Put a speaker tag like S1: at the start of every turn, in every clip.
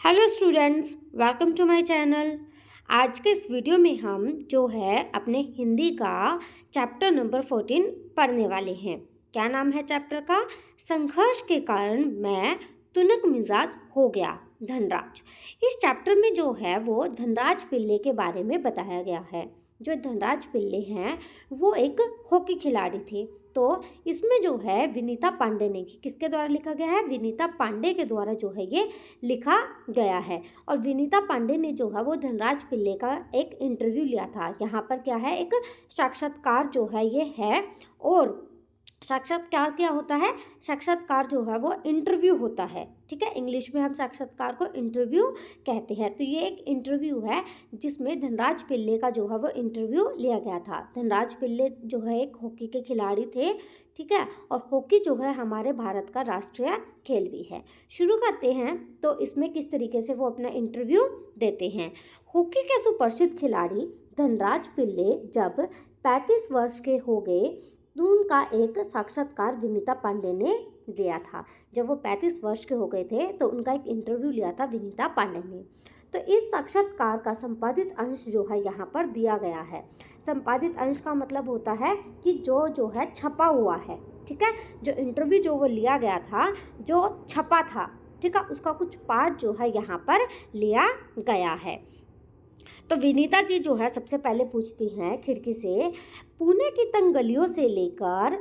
S1: Hello students, welcome to my channel. आज के इस वीडियो में हम जो है अपने हिंदी का चैप्टर नंबर 14 पढ़ने वाले हैं। क्या नाम है चैप्टर का? संघर्ष के कारण मैं तुनक मिजाज हो गया धनराज। इस चैप्टर में जो है वो धनराज पिल्ले के बारे में बताया गया है। जो धनराज पिल्ले हैं वो एक हॉकी खिलाड़ी थे। तो इसमें जो है विनीता पांडे ने, किसके द्वारा लिखा गया है? विनीता पांडे के द्वारा जो है ये लिखा गया है। और विनीता पांडे ने जो है वो धनराज पिल्ले का एक इंटरव्यू लिया था। यहाँ पर क्या है, एक साक्षात्कार जो है ये है। और साक्षात्कार क्या होता है? साक्षात्कार जो है वो इंटरव्यू होता है। ठीक है, इंग्लिश में हम साक्षात्कार को इंटरव्यू कहते हैं। तो ये एक इंटरव्यू है जिसमें धनराज पिल्ले का जो है वो इंटरव्यू लिया गया था। धनराज पिल्ले जो है एक हॉकी के खिलाड़ी थे। ठीक है, और हॉकी जो है हमारे भारत का राष्ट्रीय खेल भी है। शुरू करते हैं तो इसमें किस तरीके से वो अपना इंटरव्यू देते हैं। हॉकी के सुप्रसिद्ध खिलाड़ी धनराज पिल्ले जब 35 वर्ष के हो गए तो उनका एक साक्षात्कार विनीता पांडे ने दिया था। जब वो 35 वर्ष के हो गए थे तो उनका एक इंटरव्यू लिया था विनीता पांडे ने। तो इस साक्षात्कार का संपादित अंश जो है यहाँ पर दिया गया है। संपादित अंश का मतलब होता है कि जो है छपा हुआ है। ठीक है, जो इंटरव्यू जो वो लिया गया था, जो छपा था, ठीक है, उसका कुछ पार्ट जो है यहाँ पर लिया गया है। तो विनीता जी जो है सबसे पहले पूछती हैं खिड़की से, पुणे की तंग गलियों से लेकर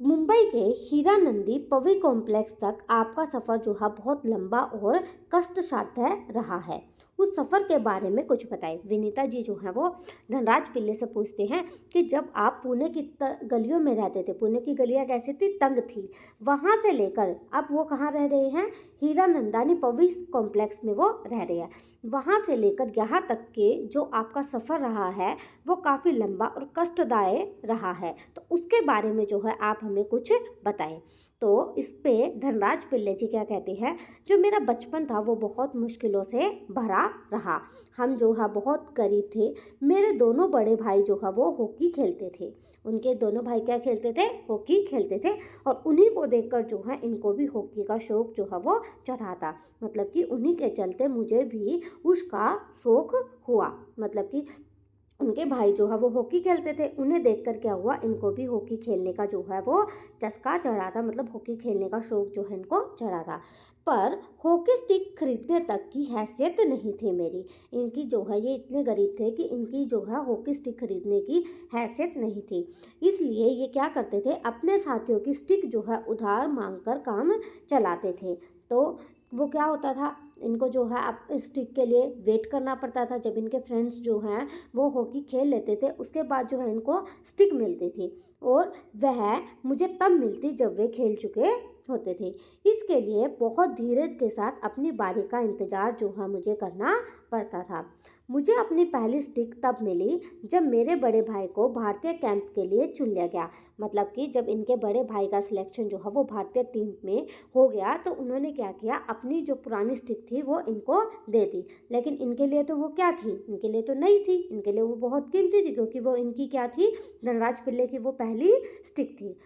S1: मुंबई के हीरानंदी पवी कॉम्प्लेक्स तक आपका सफ़र जो है बहुत लंबा और कष्टसाध्य रहा है। उस सफ़र के बारे में कुछ बताएं। विनीता जी जो है वो धनराज पिल्ले से पूछते हैं कि जब आप पुणे की गलियों में रहते थे, पुणे की गलियां कैसी थी? तंग थी। वहाँ से लेकर अब वो कहाँ रह रहे हैं? हीरानंदानी पवी कॉम्प्लेक्स में वो रह रहे हैं। वहाँ से लेकर यहाँ तक के जो आपका सफ़र रहा है वो काफ़ी लंबा और कष्टदायक रहा है। तो उसके बारे में जो है आप हमें कुछ बताएं। तो इस पे धनराज पिल्ले जी क्या कहते हैं, जो मेरा बचपन था वो बहुत मुश्किलों से भरा रहा। हम जो है बहुत गरीब थे। मेरे दोनों बड़े भाई जो है वो हॉकी खेलते थे। उनके दोनों भाई क्या खेलते थे? हॉकी खेलते थे। और उन्हीं को देखकर जो है इनको भी हॉकी का शौक जो है वो चढ़ा था। मतलब कि उन्हीं के चलते मुझे भी उसका शौक हुआ। मतलब कि उनके भाई जो है वो हॉकी खेलते थे, उन्हें देखकर क्या हुआ, इनको भी हॉकी खेलने का जो है वो चस्का चढ़ा था। मतलब हॉकी खेलने का शौक जो है इनको चढ़ा था। पर हॉकी स्टिक खरीदने तक की हैसियत नहीं थी मेरी। इनकी जो है ये इतने गरीब थे कि इनकी जो है हॉकी स्टिक खरीदने की हैसियत नहीं थी। इसलिए ये क्या करते थे, अपने साथियों की स्टिक जो है उधार मांगकर काम चलाते थे। तो वो क्या होता था, इनको जो है आप स्टिक के लिए वेट करना पड़ता था। जब इनके फ्रेंड्स जो हैं वो हॉकी खेल लेते थे, उसके बाद जो है इनको स्टिक मिलती थी। और वह मुझे तब मिलती जब वे खेल चुके होते थे। इसके लिए बहुत धीरज के साथ अपनी बारी का इंतज़ार जो है मुझे करना पड़ता था। मुझे अपनी पहली स्टिक तब मिली जब मेरे बड़े भाई को भारतीय कैंप के लिए चुन लिया गया। मतलब कि जब इनके बड़े भाई का सिलेक्शन जो है वो भारतीय टीम में हो गया तो उन्होंने क्या किया, अपनी जो पुरानी स्टिक थी वो इनको दे दी। लेकिन इनके लिए तो वो क्या थी? इनके लिए तो नहीं थी। इनके लिए वो बहुत कीमती थी, क्योंकि वो इनकी क्या थी? धनराज पिल्ले की वो पहली स्टिक थी।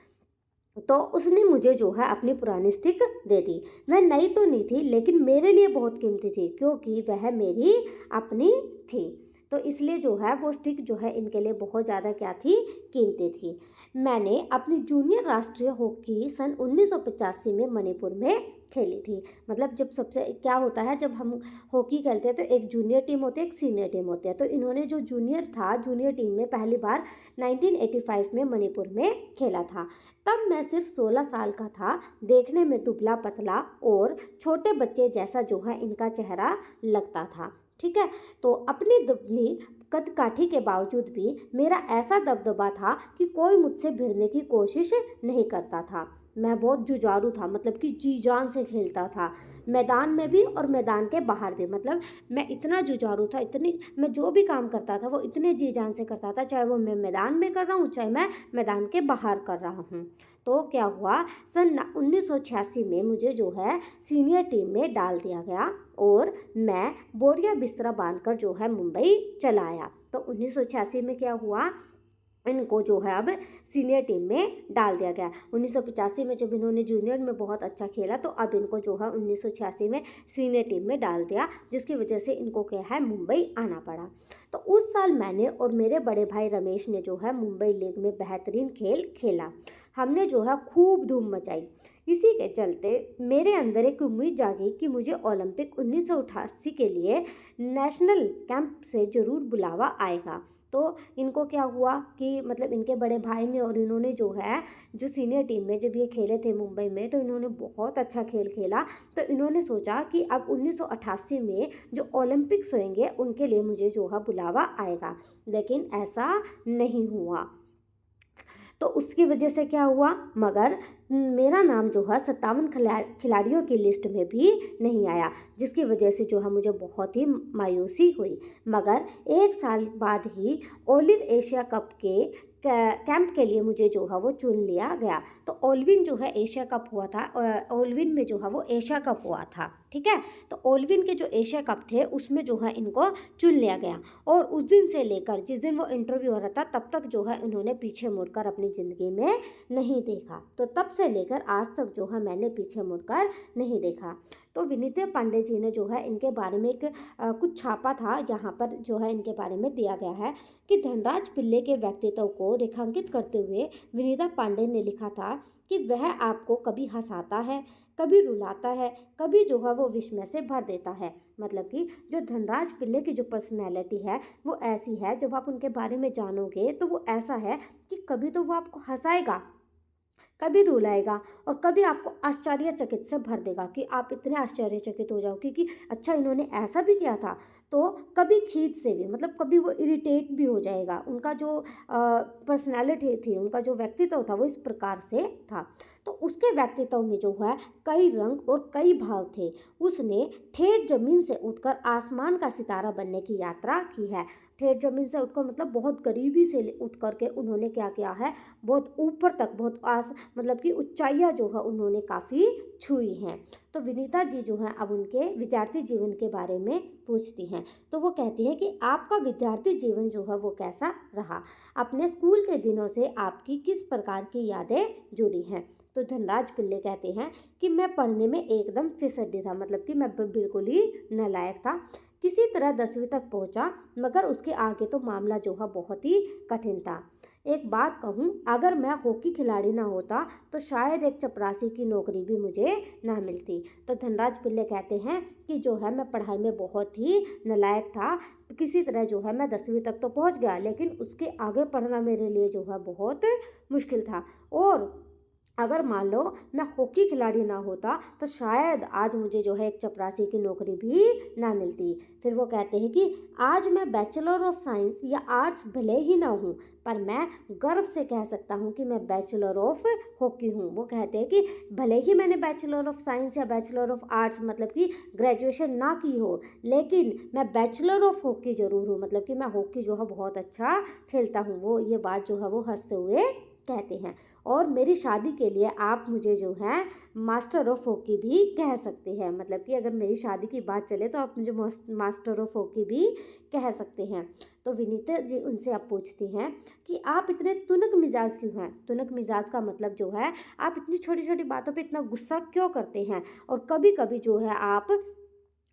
S1: तो उसने मुझे जो है अपनी पुरानी स्टिक दे दी। वह नई तो नहीं थी, लेकिन मेरे लिए बहुत कीमती थी, क्योंकि वह मेरी अपनी थी। तो इसलिए जो है वो स्टिक जो है इनके लिए बहुत ज़्यादा क्या थी? कीमती थी। मैंने अपनी जूनियर राष्ट्रीय हॉकी सन 1985 में मणिपुर में खेली थी। मतलब जब सबसे क्या होता है, जब हम हॉकी खेलते हैं तो एक जूनियर टीम होती है, एक सीनियर टीम होती है। तो इन्होंने जो जूनियर था, जूनियर टीम में पहली बार 1985 में मणिपुर में खेला था। तब मैं सिर्फ 16 साल का था। देखने में दुबला पतला और छोटे बच्चे जैसा जो है इनका चेहरा लगता था। ठीक है, तो अपनी दुबली कदकाठी के बावजूद भी मेरा ऐसा दबदबा था कि कोई मुझसे भिड़ने की कोशिश नहीं करता था। मैं बहुत जुझारू था, मतलब कि जी जान से खेलता था, मैदान में भी और मैदान के बाहर भी। मतलब मैं इतना जुझारू था, इतनी मैं जो भी काम करता था वो इतने जी जान से करता था, चाहे वो मैं मैदान में कर रहा हूँ, चाहे मैं मैदान के बाहर कर रहा हूँ। तो क्या हुआ, सन 1986 में मुझे जो है सीनियर टीम में डाल दिया गया और मैं बोरिया बिस्तरा बांधकर जो है मुंबई चला आया। तो 1986 में क्या हुआ, इनको जो है अब सीनियर टीम में डाल दिया गया। 1985 में जब इन्होंने जूनियर में बहुत अच्छा खेला तो अब इनको जो है 1986 में सीनियर टीम में डाल दिया, जिसकी वजह से इनको क्या है मुंबई आना पड़ा। तो उस साल मैंने और मेरे बड़े भाई रमेश ने जो है मुंबई लीग में बेहतरीन खेल खेला। हमने जो है खूब धूम मचाई। इसी के चलते मेरे अंदर एक उम्मीद जागी कि मुझे ओलंपिक 1988 के लिए नेशनल कैंप से ज़रूर बुलावा आएगा। तो इनको क्या हुआ कि मतलब इनके बड़े भाई ने और इन्होंने जो है जो सीनियर टीम में जब ये खेले थे मुंबई में तो इन्होंने बहुत अच्छा खेल खेला। तो इन्होंने सोचा कि अब 1988 में जो ओलंपिक्स होंगे उनके लिए मुझे जो है बुलावा आएगा, लेकिन ऐसा नहीं हुआ। तो उसकी वजह से क्या हुआ, मगर मेरा नाम जो है 57 खिलाड़ियों की लिस्ट में भी नहीं आया, जिसकी वजह से जो है मुझे बहुत ही मायूसी हुई। मगर एक साल बाद ही ओलिव एशिया कप के कैंप के लिए मुझे जो है वो चुन लिया गया। तो ओलविन जो है एशिया कप हुआ था, ओलविन में जो है वो एशिया कप हुआ था, ठीक है। तो ओलविन के जो एशिया कप थे उसमें जो है इनको चुन लिया गया। और उस दिन से लेकर जिस दिन वो इंटरव्यू हो रहा था तब तक जो है इन्होंने पीछे मुड़कर अपनी ज़िंदगी में नहीं देखा। तो तब से लेकर आज तक जो है मैंने पीछे मुड़कर नहीं देखा। तो विनीता पांडे जी ने जो है इनके बारे में एक कुछ छापा था, यहाँ पर जो है इनके बारे में दिया गया है कि धनराज पिल्ले के व्यक्तित्व को रेखांकित करते हुए विनीता पांडे ने लिखा था कि वह आपको कभी हंसाता है, कभी रुलाता है, कभी जो है वो विस्मय से भर देता है। मतलब कि जो धनराज पिल्ले की जो पर्सनैलिटी है वो ऐसी है, जब आप उनके बारे में जानोगे तो वो ऐसा है कि कभी तो वो आपको हंसाएगा, कभी रुलाएगा और कभी आपको आश्चर्यचकित से भर देगा कि आप इतने आश्चर्यचकित हो जाओगे कि अच्छा इन्होंने ऐसा भी किया था। तो कभी खींच से भी, मतलब कभी वो इरिटेट भी हो जाएगा। उनका जो पर्सनालिटी थी, उनका जो व्यक्तित्व था वो इस प्रकार से था। तो उसके व्यक्तित्व में जो है कई रंग और कई भाव थे। उसने ठेठ जमीन से उठकर आसमान का सितारा बनने की यात्रा की है। ठेठ जमीन से उठकर मतलब बहुत गरीबी से उठ करके उन्होंने क्या किया है, बहुत ऊपर तक, बहुत मतलब कि ऊंचाइयां जो है उन्होंने काफ़ी छुई हैं। तो विनीता जी जो हैं अब उनके विद्यार्थी जीवन के बारे में पूछती हैं। तो वो कहती हैं कि आपका विद्यार्थी जीवन जो है वो कैसा रहा, अपने स्कूल के दिनों से आपकी किस प्रकार की यादें जुड़ी हैं। तो धनराज पिल्ले कहते हैं कि मैं पढ़ने में एकदम फिसड्डी था, मतलब कि मैं बिल्कुल ही नालायक था। किसी तरह 10वीं तक पहुंचा, मगर उसके आगे तो मामला जो है बहुत ही कठिन था। एक बात कहूँ, अगर मैं हॉकी खिलाड़ी ना होता तो शायद एक चपरासी की नौकरी भी मुझे ना मिलती। तो धनराज पिल्ले कहते हैं कि जो है मैं पढ़ाई में बहुत ही नालायक था। किसी तरह जो है मैं 10वीं तक तो पहुंच गया, लेकिन उसके आगे पढ़ना मेरे लिए जो है बहुत मुश्किल था। और अगर मान लो मैं हॉकी खिलाड़ी ना होता तो शायद आज मुझे जो है एक चपरासी की नौकरी भी ना मिलती। फिर वो कहते हैं कि आज मैं बैचलर ऑफ साइंस या आर्ट्स भले ही ना हूँ, पर मैं गर्व से कह सकता हूँ कि मैं बैचलर ऑफ हॉकी हूँ। वो कहते हैं कि भले ही मैंने बैचलर ऑफ साइंस या बैचलर ऑफ आर्ट्स मतलब कि ग्रेजुएशन ना की हो, लेकिन मैं बैचलर ऑफ हॉकी ज़रूर हूँ, मतलब कि मैं हॉकी जो है बहुत अच्छा खेलता हूँ। वो ये बात जो है वो हंसते हुए कहते हैं। और मेरी शादी के लिए आप मुझे जो है मास्टर ऑफ हॉकी भी कह सकते हैं, मतलब कि अगर मेरी शादी की बात चले तो आप मुझे मास्टर ऑफ हॉकी भी कह सकते हैं। तो विनीता जी उनसे अब पूछती हैं कि आप इतने तुनक मिजाज क्यों हैं। तुनक मिजाज का मतलब जो है आप इतनी छोटी छोटी बातों पे इतना गुस्सा क्यों करते हैं, और कभी कभी जो है आप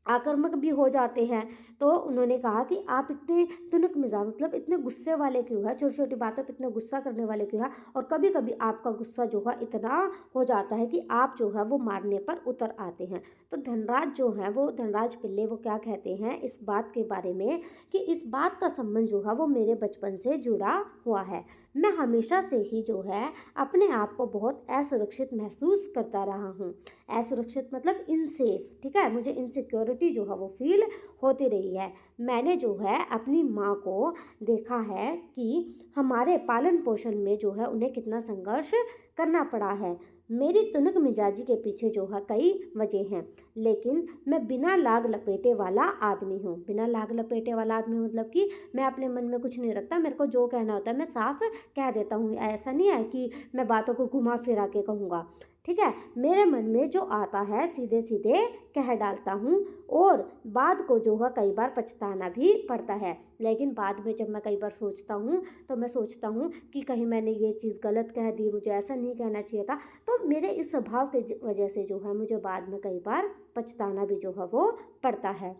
S1: आक्रामक भी हो जाते हैं। तो उन्होंने कहा कि आप इतने तुनक मिजाज मतलब इतने गुस्से वाले क्यों है, छोटी छोटी बातों पे इतना गुस्सा करने वाले क्यों है, और कभी कभी आपका गुस्सा जो है इतना हो जाता है कि आप जो है वो मारने पर उतर आते हैं। तो धनराज जो है वो धनराज पिल्ले वो क्या कहते हैं इस बात के बारे में कि इस बात का संबंध जो है वो मेरे बचपन से जुड़ा हुआ है। मैं हमेशा से ही जो है अपने आप को बहुत असुरक्षित महसूस करता रहा हूँ। असुरक्षित मतलब इनसेफ, ठीक है, मुझे इनसिक्योरिटी जो है वो फील होती रही है। मैंने जो है अपनी माँ को देखा है कि हमारे पालन पोषण में जो है उन्हें कितना संघर्ष करना पड़ा है। मेरी तुनक मिजाजी के पीछे जो है कई वजह हैं, लेकिन मैं बिना लाग लपेटे वाला आदमी हूँ। बिना लाग लपेटे वाला आदमी मतलब कि मैं अपने मन में कुछ नहीं रखता, मेरे को जो कहना होता है मैं साफ कह देता हूँ। ऐसा नहीं है कि मैं बातों को घुमा फिरा के कहूँगा। ठीक है। मेरे मन में जो आता है सीधे सीधे कह डालता हूँ और बाद को जो है कई बार पछताना भी पड़ता है। लेकिन बाद में जब मैं कई बार सोचता हूँ तो मैं सोचता हूँ कि कहीं मैंने ये चीज़ गलत कह दी, मुझे ऐसा नहीं कहना चाहिए था। तो मेरे इस स्वभाव के वजह से जो है मुझे बाद में कई बार पछताना भी जो है वो पड़ता है।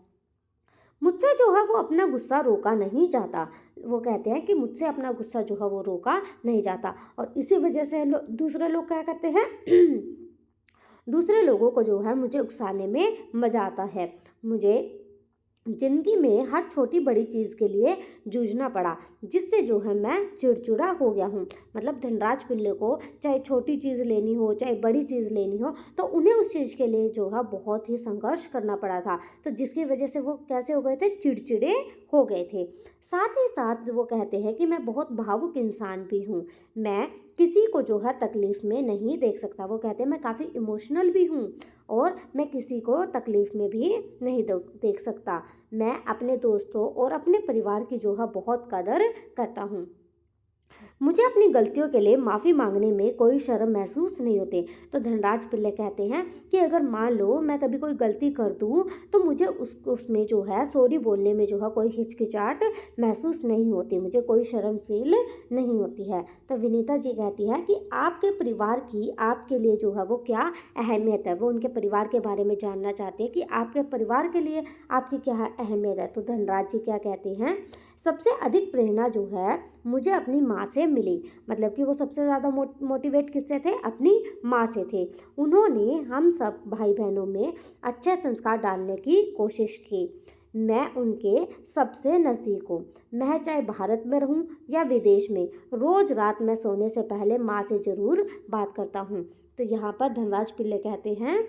S1: मुझसे जो है वो अपना गुस्सा रोका नहीं जाता। वो कहते हैं कि मुझसे अपना गुस्सा जो है वो रोका नहीं जाता और इसी वजह से दूसरे लोग क्या करते हैं दूसरे लोगों को जो है मुझे उकसाने में मज़ा आता है। मुझे जिंदगी में हर छोटी बड़ी चीज़ के लिए जूझना पड़ा, जिससे जो है मैं चिड़चिड़ा हो गया हूँ। मतलब धनराज पिल्ले को चाहे छोटी चीज़ लेनी हो चाहे बड़ी चीज़ लेनी हो तो उन्हें उस चीज़ के लिए जो है बहुत ही संघर्ष करना पड़ा था। तो जिसकी वजह से वो कैसे हो गए थे, चिड़चिड़े हो गए थे। साथ ही साथ वो कहते हैं कि मैं बहुत भावुक इंसान भी हूँ। मैं किसी को जो है तकलीफ़ में नहीं देख सकता। वो कहते हैं मैं काफ़ी इमोशनल भी हूँ और मैं किसी को तकलीफ़ में भी नहीं देख सकता। मैं अपने दोस्तों और अपने परिवार की जो है बहुत कदर करता हूँ। मुझे अपनी गलतियों के लिए माफ़ी मांगने में कोई शर्म महसूस नहीं होती। तो धनराज पिल्ले कहते हैं कि अगर मान लो मैं कभी कोई गलती कर दूँ तो मुझे उसमें जो है सॉरी बोलने में जो है कोई हिचकिचाहट महसूस नहीं होती, मुझे कोई शर्म फील नहीं होती है। तो विनीता जी कहती है कि आपके परिवार की आपके लिए जो है वो क्या अहमियत है। वो उनके परिवार के बारे में जानना चाहते हैं कि आपके परिवार के लिए आपकी क्या अहमियत है। तो धनराज जी क्या कहते हैं, सबसे अधिक प्रेरणा जो है मुझे अपनी माँ से मिली। मतलब कि वो सबसे ज़्यादा मोटिवेट किससे थे, अपनी माँ से थे। उन्होंने हम सब भाई बहनों में अच्छे संस्कार डालने की कोशिश की। मैं उनके सबसे नज़दीक हूँ। मैं चाहे भारत में रहूँ या विदेश में, रोज़ रात मैं सोने से पहले माँ से ज़रूर बात करता हूँ। तो यहाँ पर धनराज पिल्ले कहते हैं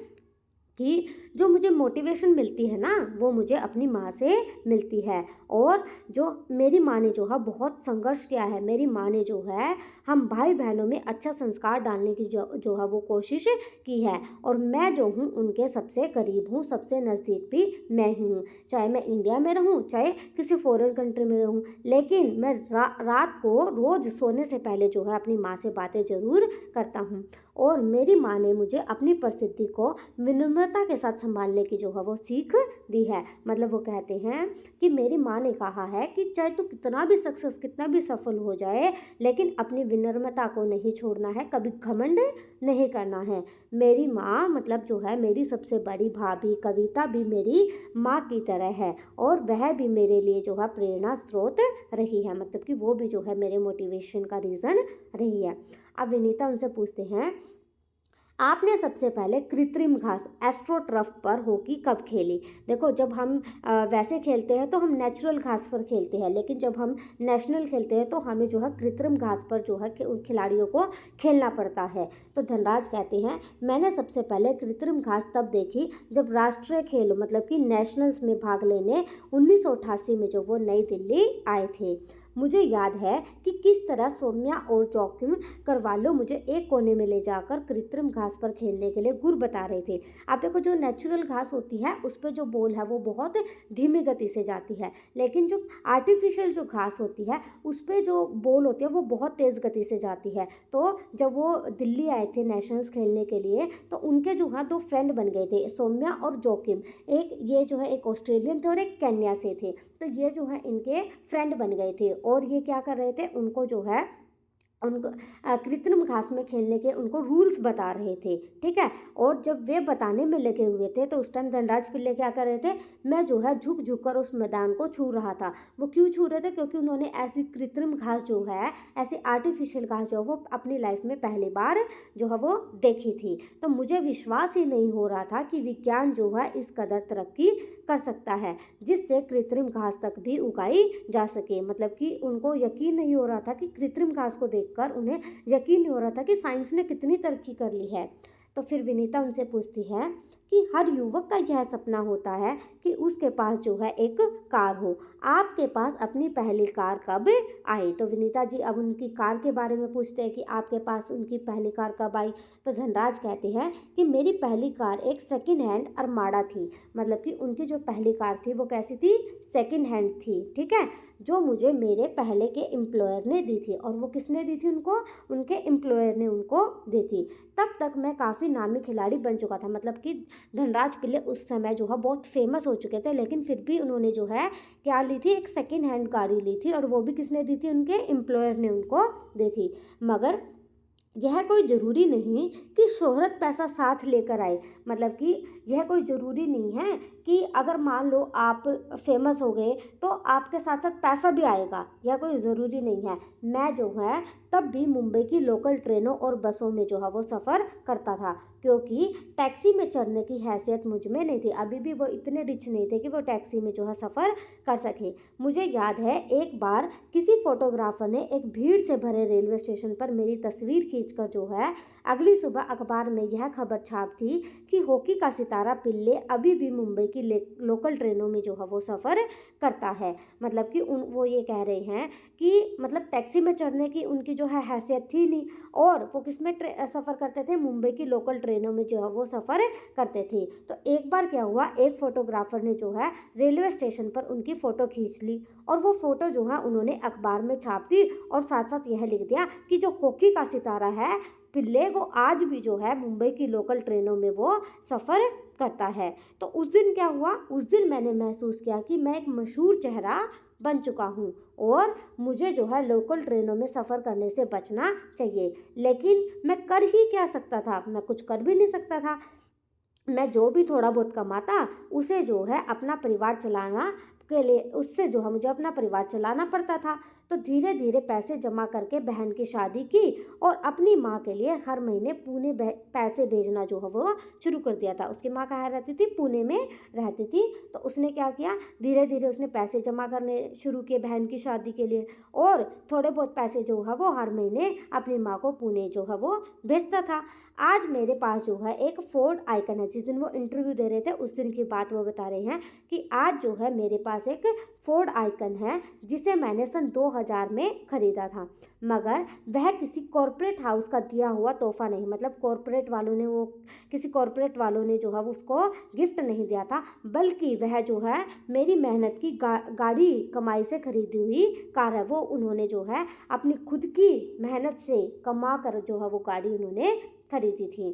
S1: कि जो मुझे मोटिवेशन मिलती है ना वो मुझे अपनी माँ से मिलती है। और जो मेरी माँ ने जो है बहुत संघर्ष किया है, मेरी माँ ने जो है हम भाई बहनों में अच्छा संस्कार डालने की जो है वो कोशिश की है। और मैं जो हूँ उनके सबसे करीब हूँ, सबसे नज़दीक भी मैं ही हूँ। चाहे मैं इंडिया में रहूँ चाहे किसी फॉरेन कंट्री में रहूँ, लेकिन मैं रात को रोज़ सोने से पहले जो है अपनी माँ से बातें ज़रूर करता हूँ। और मेरी माँ ने मुझे अपनी परिस्थिति को विनम्रता के साथ संभालने की जो है वो सीख दी है। मतलब वो कहते हैं कि मेरी माँ ने कहा है कि चाहे तू कितना भी सक्सेस कितना भी सफल हो जाए लेकिन अपनी विनम्रता को नहीं छोड़ना है, कभी घमंड नहीं करना है। मेरी माँ मतलब जो है मेरी सबसे बड़ी भाभी कविता भी मेरी माँ की तरह है और वह भी मेरे लिए जो है प्रेरणा स्रोत रही है। मतलब कि वो भी जो है मेरे मोटिवेशन का रीज़न रही है। अब विनीता उनसे पूछते हैं, आपने सबसे पहले कृत्रिम घास एस्ट्रोटर्फ पर हॉकी कब खेली। देखो जब हम वैसे खेलते हैं तो हम नेचुरल घास पर खेलते हैं, लेकिन जब हम नेशनल खेलते हैं तो हमें जो है कृत्रिम घास पर जो है कि उन खिलाड़ियों को खेलना पड़ता है। तो धनराज कहते हैं मैंने सबसे पहले कृत्रिम घास तब देखी जब राष्ट्रीय खेल मतलब कि नेशनल्स में भाग लेने 1988 में जो वो नई दिल्ली आए थे। मुझे याद है कि किस तरह सौम्या और जोखिम करवालो मुझे एक कोने में ले जाकर कृत्रिम घास पर खेलने के लिए गुर बता रहे थे। आप देखो जो नेचुरल घास होती है उस पर जो बॉल है वो बहुत धीमी गति से जाती है, लेकिन जो आर्टिफिशियल जो घास होती है उस पर जो बॉल होती है वो बहुत तेज़ गति से जाती है। तो जब वो दिल्ली आए थे नेशनल्स खेलने के लिए तो उनके जो है दो फ्रेंड बन गए थे, सौम्या और जोखिम। एक ये जो है एक ऑस्ट्रेलियन थे और एक केन्या से थे। तो ये जो है इनके फ्रेंड बन गए थे और ये क्या कर रहे थे, उनको जो है उनको कृत्रिम घास में खेलने के उनको रूल्स बता रहे थे। ठीक है, और जब वे बताने में लगे हुए थे तो उस टाइम धनराज पिल्ले क्या कर रहे थे, मैं जो है झुक झुक कर उस मैदान को छू रहा था। वो क्यों छू रहे थे, क्योंकि उन्होंने ऐसी कृत्रिम घास जो है ऐसी आर्टिफिशियल घास जो वो अपनी लाइफ में पहली बार जो है वो देखी थी। तो मुझे विश्वास ही नहीं हो रहा था कि विज्ञान जो है इस कदर तरक्की कर सकता है जिससे कृत्रिम घास तक भी उगाई जा सके। मतलब कि उनको यकीन नहीं हो रहा था कि कृत्रिम घास को देखकर उन्हें यकीन नहीं हो रहा था कि साइंस ने कितनी तरक्की कर ली है। तो फिर विनीता उनसे पूछती है कि हर युवक का यह सपना होता है कि उसके पास जो है एक कार हो, आपके पास अपनी पहली कार कब आई। तो विनीता जी अब उनकी कार के बारे में पूछते हैं कि आपके पास उनकी पहली कार कब आई। तो धनराज कहते हैं कि मेरी पहली कार एक सेकंड हैंड अरमाडा थी। मतलब कि उनकी जो पहली कार थी वो कैसी थी, सेकंड हैंड थी। ठीक है, जो मुझे मेरे पहले के एम्प्लॉयर ने दी थी। और वो किसने दी थी उनको? उनके एम्प्लॉयर ने उनको दी थी। तब तक मैं काफ़ी नामी खिलाड़ी बन चुका था, मतलब कि धनराज पिल्ले उस समय जो है बहुत फेमस हो चुके थे, लेकिन फिर भी उन्होंने जो है क्या ली थी? एक सेकेंड हैंड गाड़ी ली थी, और वो भी किसने दी थी? उनके एम्प्लॉयर ने उनको दी थी। मगर यह कोई ज़रूरी नहीं कि शोहरत पैसा साथ लेकर आए, मतलब कि यह कोई ज़रूरी नहीं है कि अगर मान लो आप फेमस हो गए तो आपके साथ साथ पैसा भी आएगा, यह कोई ज़रूरी नहीं है। मैं जो है तब भी मुंबई की लोकल ट्रेनों और बसों में जो है वो सफ़र करता था, क्योंकि टैक्सी में चढ़ने की हैसियत मुझ में नहीं थी। अभी भी वो इतने रिच नहीं थे कि वो टैक्सी में जो है सफ़र कर सकें। मुझे याद है एक बार किसी फोटोग्राफर ने एक भीड़ से भरे रेलवे स्टेशन पर मेरी तस्वीर खींचकर जो है अगली सुबह अखबार में यह खबर छाप थी कि हॉकी का सितारा पिल्ले अभी भी मुंबई की लोकल ट्रेनों में जो है वो सफ़र करता है। मतलब कि वो ये कह रहे हैं कि मतलब टैक्सी में चढ़ने की उनकी जो है हैसियत थी नहीं, और वो किस में सफ़र करते थे? मुंबई की लोकल ट्रेनों में जो है वो सफ़र करते थे। तो एक बार क्या हुआ, एक फोटोग्राफर ने जो है रेलवे स्टेशन पर उनकी फ़ोटो खींच ली, और वो फ़ोटो जो है उन्होंने अखबार में छाप दी, और साथ साथ यह लिख दिया कि जो हॉकी का सितारा है पिल्ले वो आज भी जो है मुंबई की लोकल ट्रेनों में वो सफ़र करता है। तो उस दिन क्या हुआ? उस दिन मैंने महसूस किया कि मैं एक मशहूर चेहरा बन चुका हूँ, और मुझे जो है लोकल ट्रेनों में सफ़र करने से बचना चाहिए। लेकिन मैं कर ही क्या सकता था? मैं कुछ कर भी नहीं सकता था। मैं जो भी थोड़ा बहुत कमाता उसे जो है अपना परिवार चलाना के लिए, उससे जो है मुझे अपना परिवार चलाना पड़ता था। तो धीरे धीरे पैसे जमा करके बहन की शादी की, और अपनी माँ के लिए हर महीने पुणे पैसे भेजना जो है वो शुरू कर दिया था। उसकी माँ कहाँ रहती थी? पुणे में रहती थी। तो उसने क्या किया, धीरे धीरे उसने पैसे जमा करने शुरू किए बहन की शादी के लिए, और थोड़े बहुत पैसे जो है वो हर महीने अपनी माँ को पुणे जो है वो भेजता था। आज मेरे पास जो है एक फोर्ड आइकन है। जिस दिन वो इंटरव्यू दे रहे थे उस दिन की बात वो बता रहे हैं कि आज जो है मेरे पास एक फोर्ड आइकन है, जिसे मैंने सन 2000 में ख़रीदा था। मगर वह किसी कॉरपोरेट हाउस का दिया हुआ तोहफा नहीं, मतलब किसी कॉरपोरेट वालों ने जो है उसको गिफ्ट नहीं दिया था, बल्कि वह जो है मेरी मेहनत की गाड़ी कमाई से खरीदी हुई कार है। वो उन्होंने जो है अपनी खुद की मेहनत से कमा कर जो है वो गाड़ी उन्होंने खरीदी थी।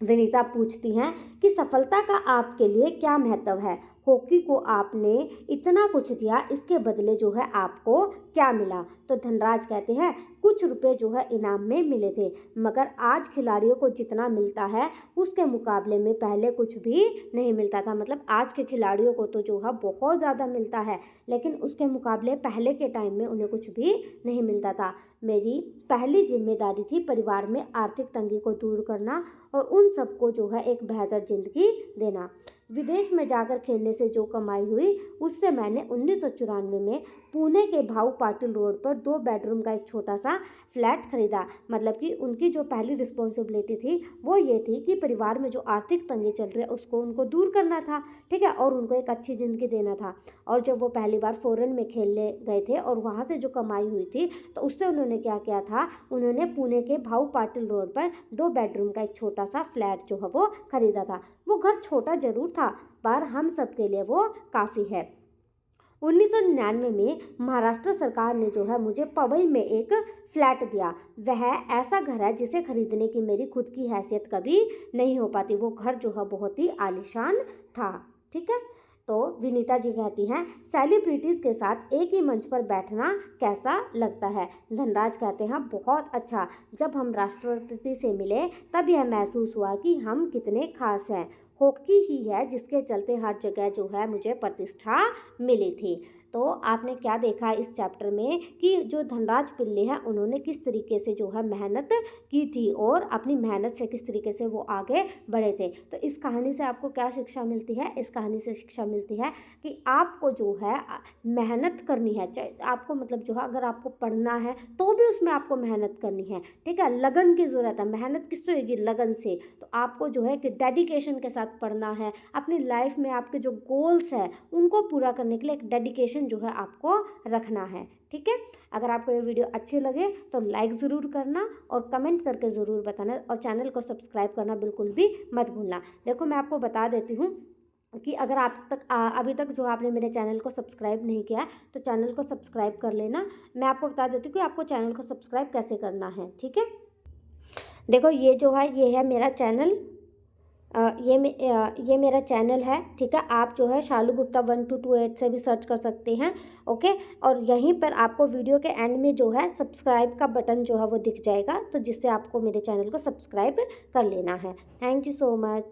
S1: विनीता पूछती हैं कि सफलता का आपके लिए क्या महत्व है? हॉकी को आपने इतना कुछ दिया, इसके बदले जो है आपको क्या मिला? तो धनराज कहते हैं कुछ रुपए जो है इनाम में मिले थे, मगर आज खिलाड़ियों को जितना मिलता है उसके मुकाबले में पहले कुछ भी नहीं मिलता था। मतलब आज के खिलाड़ियों को तो जो है बहुत ज़्यादा मिलता है, लेकिन उसके मुकाबले पहले के टाइम में उन्हें कुछ भी नहीं मिलता था। मेरी पहली जिम्मेदारी थी परिवार में आर्थिक तंगी को दूर करना, और उन सबको जो है एक बेहतर ज़िंदगी देना। विदेश में जाकर खेलने से जो कमाई हुई उससे मैंने 1994 में पुणे के भाऊ पाटिल रोड पर 2 बेडरूम का एक छोटा सा फ्लैट खरीदा। मतलब कि उनकी जो पहली रिस्पॉन्सिबिलिटी थी वो ये थी कि परिवार में जो आर्थिक तंगी चल रही है उसको उनको दूर करना था, ठीक है, और उनको एक अच्छी ज़िंदगी देना था। और जब वो पहली बार फ़ॉरेन में खेलने गए थे और वहाँ से जो कमाई हुई थी, तो उससे उन्होंने क्या किया था, उन्होंने पुणे के भाऊ पाटिल रोड पर 2 बेडरूम का एक छोटा सा फ्लैट जो है वो खरीदा था। वो घर छोटा जरूर था, पर हम सब के लिए वो काफ़ी है। 1999 में महाराष्ट्र सरकार ने जो है मुझे पवई में एक फ्लैट दिया। वह ऐसा घर है जिसे खरीदने की मेरी खुद की हैसियत कभी नहीं हो पाती। वो घर जो है बहुत ही आलीशान था, ठीक है। तो विनीता जी कहती हैं सेलिब्रिटीज़ के साथ एक ही मंच पर बैठना कैसा लगता है? धनराज कहते हैं बहुत अच्छा। जब हम राष्ट्रपति से मिले तब यह महसूस हुआ कि हम कितने खास हैं। हॉकी ही है जिसके चलते हर जगह जो है मुझे प्रतिष्ठा मिली थी। तो आपने क्या देखा इस चैप्टर में कि जो धनराज पिल्ले हैं उन्होंने किस तरीके से जो है मेहनत की थी, और अपनी मेहनत से किस तरीके से वो आगे बढ़े थे। तो इस कहानी से आपको क्या शिक्षा मिलती है? इस कहानी से शिक्षा मिलती है कि आपको जो है मेहनत करनी है। चाहे आपको मतलब जो है अगर आपको पढ़ना है तो भी उसमें आपको मेहनत करनी है, ठीक है। लगन की ज़रूरत है। मेहनत किससे होगी? लगन से। तो आपको जो है कि डेडिकेशन के साथ पढ़ना है। अपनी लाइफ में आपके जो गोल्स हैं उनको पूरा करने के लिए एक डेडिकेशन जो है आपको रखना है, ठीक है। अगर आपको ये वीडियो अच्छी लगे तो लाइक ज़रूर करना और कमेंट करके ज़रूर बताना, और चैनल को सब्सक्राइब करना बिल्कुल भी मत भूलना। देखो मैं आपको बता देती हूँ कि अगर आप तक अभी तक जो आपने मेरे चैनल को सब्सक्राइब नहीं किया है तो चैनल को सब्सक्राइब कर लेना। मैं आपको बता देती हूँ कि आपको चैनल को सब्सक्राइब कैसे करना है, ठीक है। देखो ये जो है ये है मेरा चैनल, ये मेरा चैनल है, ठीक है। आप जो है शालू गुप्ता 1228 से भी सर्च कर सकते हैं, ओके। और यहीं पर आपको वीडियो के एंड में जो है सब्सक्राइब का बटन जो है वो दिख जाएगा, तो जिससे आपको मेरे चैनल को सब्सक्राइब कर लेना है। Thank you so much.